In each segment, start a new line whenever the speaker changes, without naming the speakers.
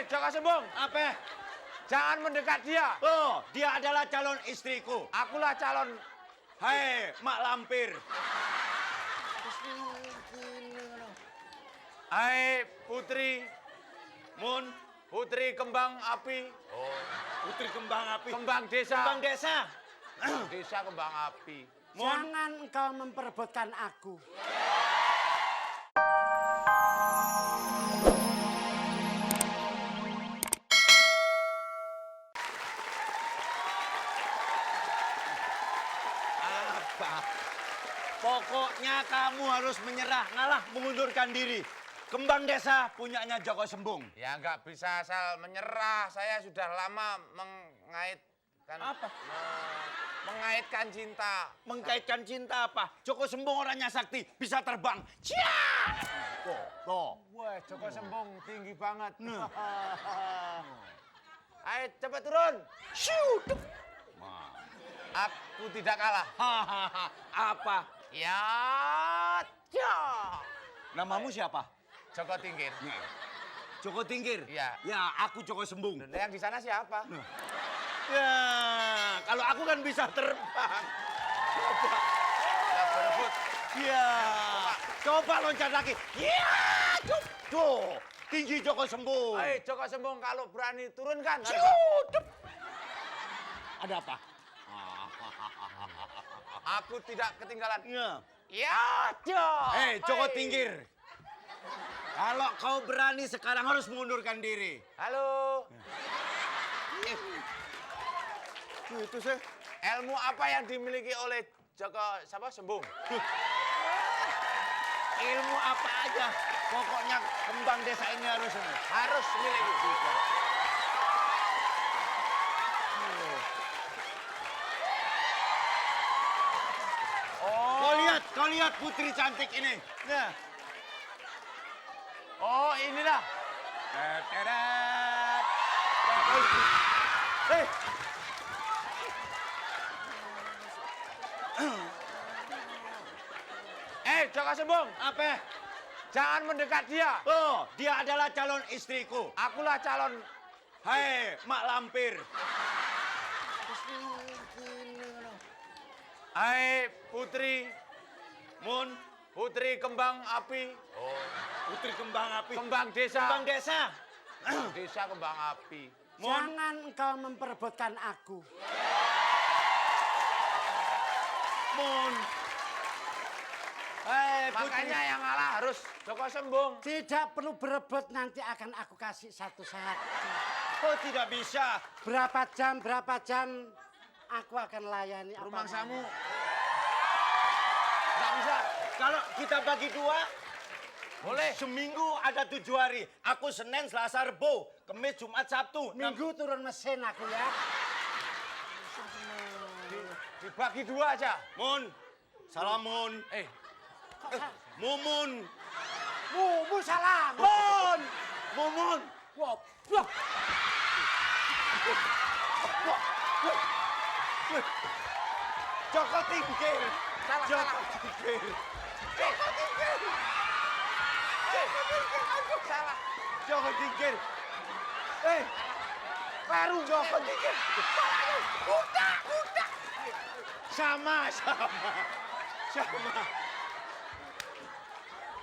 Jaka Sembung.
Apa?
Jangan mendekat dia.
Oh, dia adalah calon istriku.
Akulah calon.
Hai, Mak Lampir.
Hai, Putri.
Mun,
Putri Kembang Api.
Putri Kembang Api.
Kembang Desa.
Kembang Desa.
Desa Kembang Api.
Jangan engkau memperebutkan aku.
Apa? Pokoknya kamu harus menyerah, ngalah, mengundurkan diri. Kembang Desa punyanya Joko Sembung.
Ya nggak bisa asal menyerah. Saya sudah lama mengaitkan.
Apa?
Mengaitkan cinta.
Mengkaitkan cinta apa? Joko Sembung orangnya sakti, bisa terbang. Cia! Tuh.
Wah, Joko Sembung tinggi banget.
Nah.
Ayo cepat turun.
Shoot!
Aku tidak kalah.
Hahaha. Apa?
Ya, ya.
Namamu siapa?
Joko Tingkir.
Joko Tingkir?
Iya.
Ya, aku Joko Sembung.
Nah, yang di sana siapa?
Ya, kalau aku kan bisa terbang. Coba.
Ya, berebut.
Ya. Coba loncat lagi. Ya, tuh. Tinggi Joko Sembung.
Hei, Joko Sembung kalau berani turunkan.
Shoot! Ada apa?
Aku tidak ketinggalan.
Ya.
Ya, ya.
Hei, Joko Tingkir. Kalau kau berani sekarang harus mengundurkan diri.
Halo.
Itu sih.
Ilmu apa yang dimiliki oleh Joko Sembung?
Ilmu apa aja. Pokoknya kembang desa ini harus
Miliki.
Kau lihat putri cantik ini. Nah.
Oh, inilah.
Teret.
Joko Sembung.
Apa?
Jangan mendekat dia.
Oh, dia adalah calon istriku.
Akulah calon.
Hai, Mak Lampir.
Hai, Putri.
Mun,
Putri Kembang Api.
Putri Kembang Api.
Kembang Desa.
Kembang Desa.
Desa Kembang Api.
Jangan engkau memperebutkan aku.
Mun. Hai, Putri.
Makanya yang ngalah harus Joko Sembung.
Tidak perlu berebut, nanti akan aku kasih satu-satu.
Oh, tidak bisa.
Berapa jam aku akan layani.
Rumah
apa
samu.
mau.
Nggak bisa.
Kalau kita bagi dua,
Boleh.
seminggu ada 7 hari. Aku Senin, Selasa, Rebo, Kamis, Jumat, Sabtu.
Minggu turun mesin aku ya.
Dibagi dua aja.
Mun, salam Mun. Mumun.
Mumu salam.
Mun, Mumun.
Wah, wah.
Joko Tingkir.
Salah.
Joko Tingkir.
Joko Tingkir. Salah.
Joko Tingkir.
Baru
Joko Tingkir.
Udah.
Sama.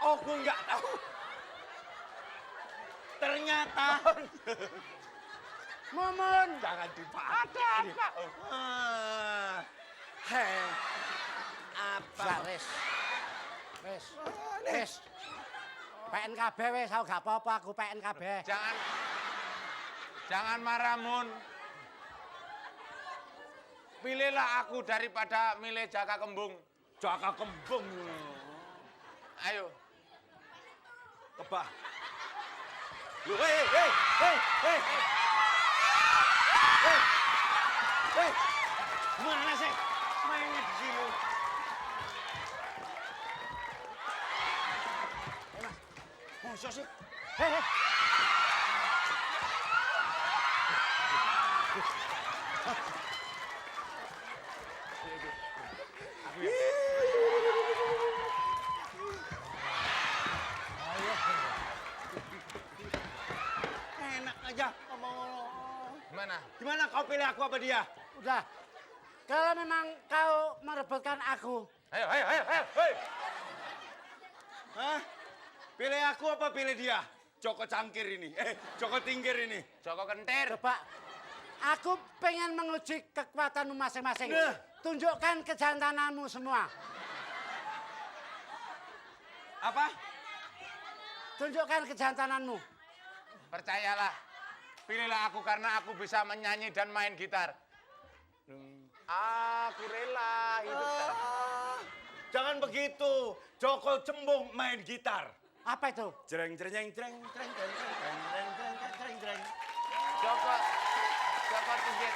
Oh, gue nggak tahu. Ternyata.
Mumun.
Jangan dibahas.
Ada apa?
Hei. Apa?
Wes. PNKB wes, aku gak apa-apa, aku PNKB.
Jangan marah, Mun. Pilihlah aku daripada milih Jaka Kembung.
Jaka Kembung.
Ayo.
Kebah. Hei. Mana sih? Mainnya di sini. Masa sih? Hei. Enak Gimana kau pilih aku apa dia?
Udah. Kalau memang kau merebutkan aku,
Ayo, ayo, ayo, ayo, hei.
Hah? Pilih aku apa pilih dia? Joko Cangkir ini, Joko Tingkir ini.
Joko Kentir.
coba aku pengen menguji kekuatanmu masing-masing.
Nah.
Tunjukkan kejantananmu semua.
Apa?
Tunjukkan kejantananmu.
Percayalah, pilihlah aku karena aku bisa menyanyi dan main gitar. Aku rela hidup tanpa.
Jangan begitu. Joko Cembung main gitar.
Apa itu?
Jreng jreng jreng jreng jreng jreng jreng jreng jreng jreng jreng.
Joko Tingkir.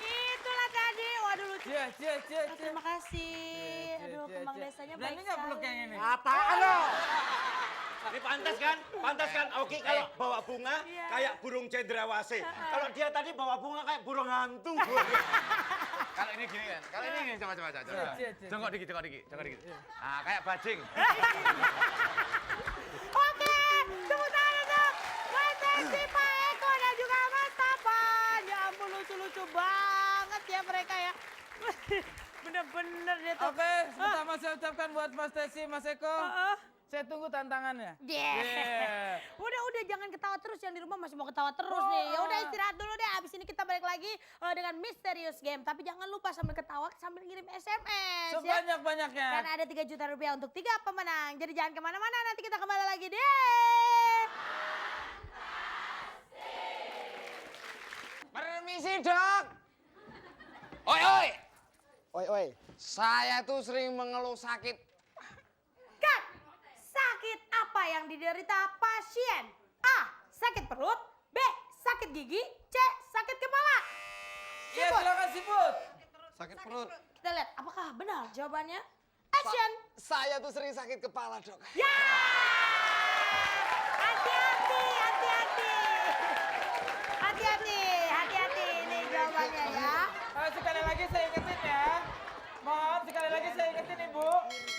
Itulah tadi. Waduh lucu.
Cie.
Terima kasih. Aduh, kembang desanya baik
Berani nggak peluk
sekali.
yang ini?
Apaan lo?
Ini pantas kan? Pantas kan? Oki kalau bawa bunga
Iya.
kayak burung cendrawasih. Kalau dia tadi bawa bunga kayak burung hantu.
Kalau ini gini kan? Kalau ini gini, coba.
Cie.
Jongkok dikit. Nah, kayak bajing.
Oke, tepuk tangan untuk Mas Desi, Pak Eko, dan juga Mas Tapan. Ya ampun, lucu-lucu banget ya mereka ya. Bener-bener dia tuh.
Oke, pertama saya ucapkan buat Mas Desi, Mas Eko. Saya tunggu tantangannya.
Yeah. Udah jangan ketawa terus, yang di rumah masih mau ketawa terus nih. Ya udah istirahat dulu deh. Abis ini kita balik lagi dengan Misterius Game. Tapi jangan lupa sambil ketawa sambil ngirim SMS ya.
Sebanyak-banyaknya.
Karena ada 3 juta rupiah untuk 3 pemenang. Jadi jangan kemana-mana, nanti kita kembali lagi deh.
Permisi, Dok. Oi. Saya tuh sering mengeluh sakit.
Cut! Sakit apa yang diderita pasien? A. Sakit perut. B. Sakit gigi. C. Sakit kepala.
Iya, silakan sebut.
Sakit perut.
Kita lihat apakah benar jawabannya. Action!
Saya tuh sering sakit kepala, Dok.
Ya! Hati-hati. Hati-hati ini jawabannya ya.
Sekali lagi saya ingetin ya. Mohon sekali lagi saya ingetin Ibu.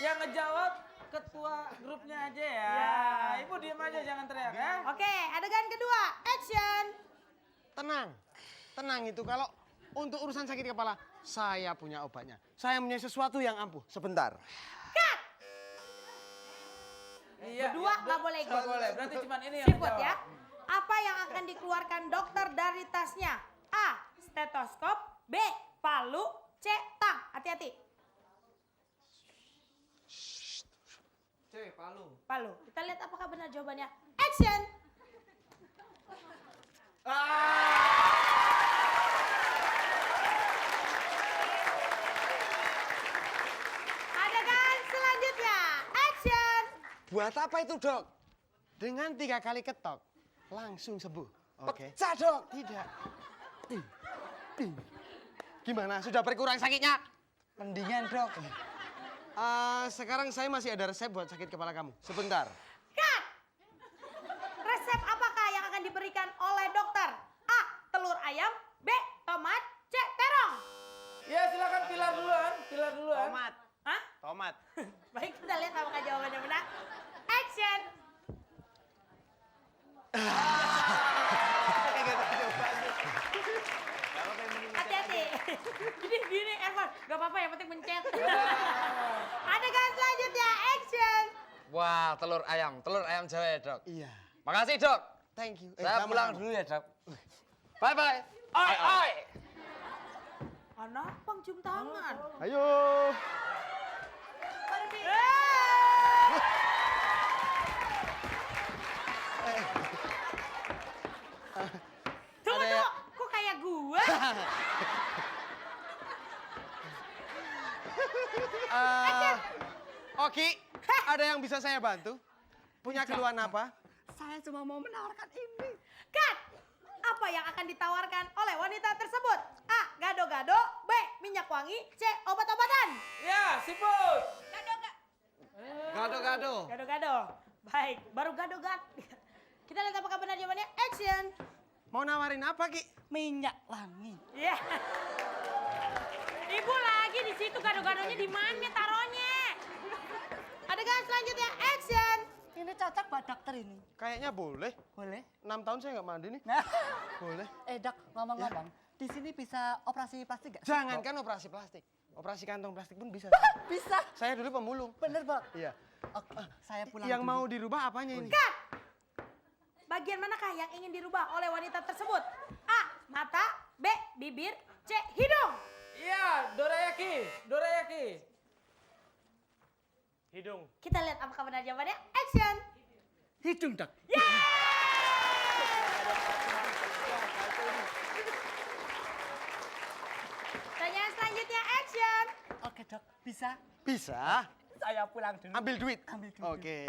Yang ngejawab ketua grupnya aja ya. Ibu diem aja jangan teriak ya.
Oke, adegan kedua. Action!
Tenang itu kalau untuk urusan sakit kepala, saya punya obatnya. Saya punya sesuatu yang ampuh. Sebentar.
Cut!
Iya.
Berdua nggak boleh ikut.
Nggak boleh, berarti cuma ini yang
Siput
ngejawab.
ya. Apa yang akan dikeluarkan dokter dari tasnya? A. Stetoskop. B. Palu. C. Tang. Hati-hati. Palu. Kita lihat apakah benar jawabannya. Action! Adegan selanjutnya. Action!
Buat apa itu, Dok? Dengan 3 kali ketok, langsung sembuh. Oke.
Pecah, Dok.
Tidak. Gimana? Sudah berkurang sakitnya?
Mendingan, Dok.
Sekarang saya masih ada resep buat sakit kepala kamu. Sebentar.
Cut! Resep apakah yang akan diberikan oleh dokter? A. Telur ayam. B. Tomat. C. Terong.
Ya silakan pilar duluan.
Tomat.
Hah?
Tomat.
Baik, kita lihat apakah jawabannya benar. Action! Hati-hati. Gini, Erwan. Gak apa-apa, yang penting mencet. Adegan selanjutnya, action!
Wah, telur ayam Jawa ya, Dok.
Iya.
Makasih, Dok.
Thank you.
Saya
sama-sama.
pulang dulu ya, Dok. Bye. Oi.
Anak, Bang, cium tangan.
Ayo.
Tunggu, kok kayak gua?
Oki, ada yang bisa saya bantu? Punya keluhan apa?
Saya cuma mau menawarkan ini.
Cut! Apa yang akan ditawarkan oleh wanita tersebut? A. Gado-gado. B. Minyak wangi. C. Obat-obatan.
Ya sebut.
Gado-gado.
Gado-gado. Baik, baru gado-gado. Kita lihat apakah benar jawabannya. Action!
Mau nawarin apa, Ki?
Minyak wangi.
Iya. Ibu lagi di situ, gado-gadonya di mana taruhnya? Adegan selanjutnya, action!
Ini cocok buat dokter ini.
Kayaknya boleh.
Boleh?
6 tahun saya nggak mandi nih.
Nah,
Boleh.
Dok, ngomong-ngomong, di sini bisa operasi plastik nggak?
Jangankan operasi plastik. Operasi kantong plastik pun bisa.
Bisa.
Saya dulu pemulung.
Bener, Bang.
Iya.
Oke, saya pulang
Yang
dulu.
mau dirubah apanya ini?
Cut! Bagian manakah yang ingin dirubah oleh wanita tersebut? A. Mata. B. Bibir. C. Hidung.
Iya, dorayaki.
Hidung.
Kita lihat apakah benar jawabannya. Action!
Hidung, Dok.
Pertanyaan selanjutnya, action!
Oke, Dok. Bisa?
Bisa.
Saya pulang dulu.
Ambil duit.
Ambil duit.
Oke.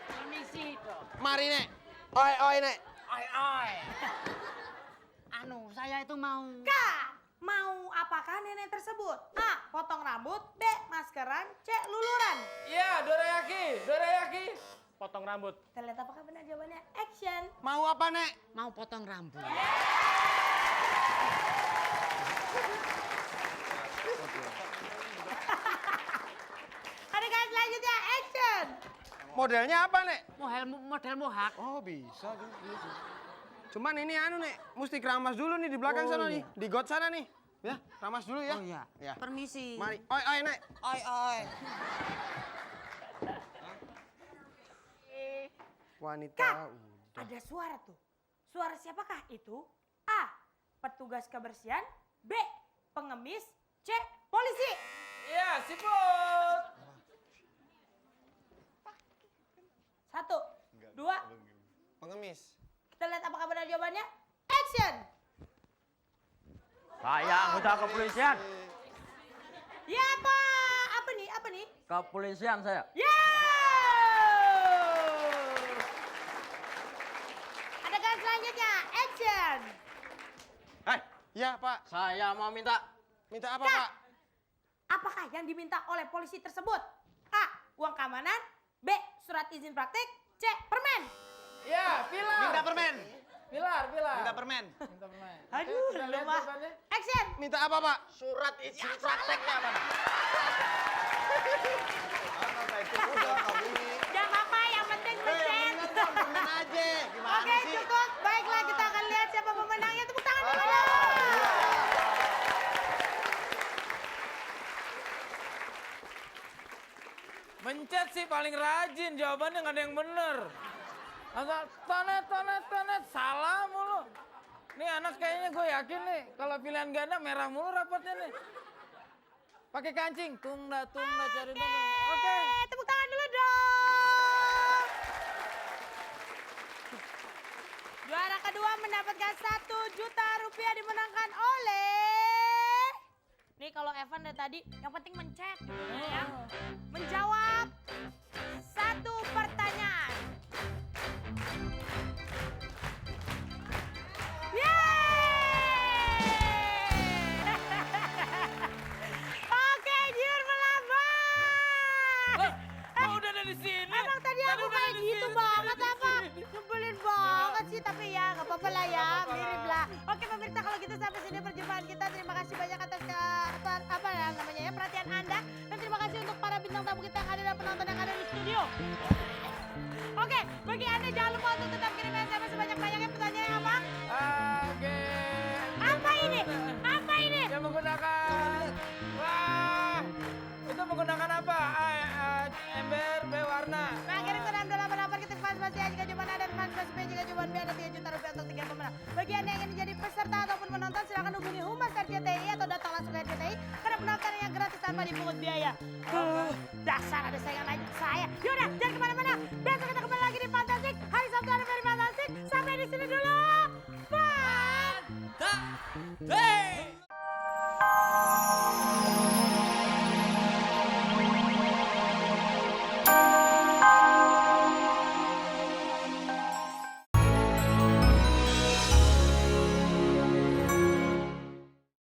Permisi, Dok.
Mari, Nek. Oi, Nek.
Anu, saya itu mau...
K. Mau apakah nenek tersebut? A. Potong rambut. B. Maskeran. C. Luluran.
Iya, dorayaki.
Potong rambut.
Kita lihat apakah benar jawabannya. Action!
Mau apa, Nek?
Mau potong rambut.
Adegan selanjutnya, action!
Modelnya apa, Nek?
Model mohak.
Oh, bisa. Cuman ini anu, Nek. Mesti keramas dulu nih di belakang sana nih. Di got sana nih. Ya, keramas dulu ya.
Oh iya.
Ya.
Permisi.
Mari. Oi, Nek.
Oi.
Wanita.
Ada suara tuh. Suara siapakah itu? A. Petugas kebersihan. B. Pengemis. C. Polisi.
Iya, siput.
1, 2.
Pengemis.
Kita lihat apakah benar jawabannya. Action!
Saya anggota kepolisian.
Ya, Pak. Apa nih?
Kepolisian saya.
Ya! Adegan selanjutnya, action!
Hei,
Ya, Pak.
saya mau minta.
Minta apa,
Kak.
Pak?
Apakah yang diminta oleh polisi tersebut? A. Uang keamanan. B. Surat izin praktik. C. Permen.
Iya, pilar.
Minta permen.
Pilar.
Minta permen.
Aduh,
Kita
lu
lihat
mah.
jawabannya.
Action!
Minta apa, Pak?
Surat izin prakteknya mana?
Jangan apa, yang penting mencet.
Permen aja. Gimana
Oke,
sih?
cukup. Baiklah, kita akan lihat siapa pemenangnya. Tepuk tangan dulu dong.
Mencet sih paling rajin, jawabannya nggak ada yang bener. Asal tonet, salah mulu. Nih anak kayaknya gue yakin nih, kalau pilihan ganda merah mulu rapatnya nih. Pakai kancing, tungda cari dulu. Oke.
Tepuk tangan dulu dong. Juara kedua mendapatkan 1 juta rupiah dimenangkan oleh... Nih kalau Evan dari tadi, yang penting mencet. Ya. Menjawab 1 pertanyaan. Yeay! Oke, Jur melawan.
Kok udah ada di sini?
Emang tadi aku
udah
kayak
ada di
gitu
sini.
banget apa? Nyebelin banget sih, tapi ya nggak apa-apa lah ya, mirip lah. Oke pemirsa, kalau gitu sampai sini perjumpaan kita. Terima kasih banyak atas apa ya namanya ya, perhatian Anda. Dan terima kasih untuk para bintang tamu kita yang ada dan penonton yang ada di studio. Oke, bagi Anda jangan lupa untuk tetap kirim SMS sebanyak-banyaknya. Pertanyaannya apa?
Oke.
Apa ini? Apa ini?
Yang menggunakan... Wah, itu menggunakan apa? Ember, B warna.
Nah, kirim ke 6888 kita spasi A jika jawaban A dan spasi B jika jawaban B, ada 3 juta rupiah untuk 3 pemenang. Bagi Anda yang ingin menjadi peserta ataupun menonton, silakan hubungi Humas RCTI atau datang langsung ke RCTI karena pendaftarannya gratis tanpa dipungut biaya. Dasar ada saingan aja saya. Yaudah, jangan kemana-mana. Besok kita kembali lagi di Fantastik. Hari Sabtu ada Very Fantastik. Sampai di sini dulu. Bye.
Hey!